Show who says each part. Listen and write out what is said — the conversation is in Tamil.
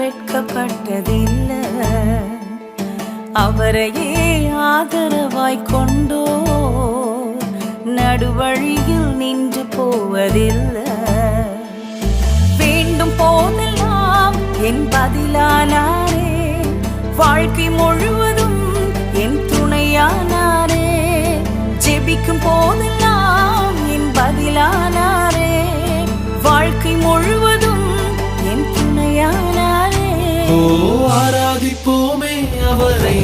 Speaker 1: வெட்கப்பட்டதில்லை. அவரையே ஆதரவாய் கொண்டோ நடுவழியில் நின்று போவதில்லை. வேண்டும் போதெல்லாம் என் பதிலானாரே, வாழ்க்கை முழுவதும் என் துணையானாரே. ஜெபிக்கும் போதெல்லாம் என் பதிலானாரே, வாழ்க்கை முழுவதும் என் துணையானாரே.
Speaker 2: ஆராதிப்போமே அவரை.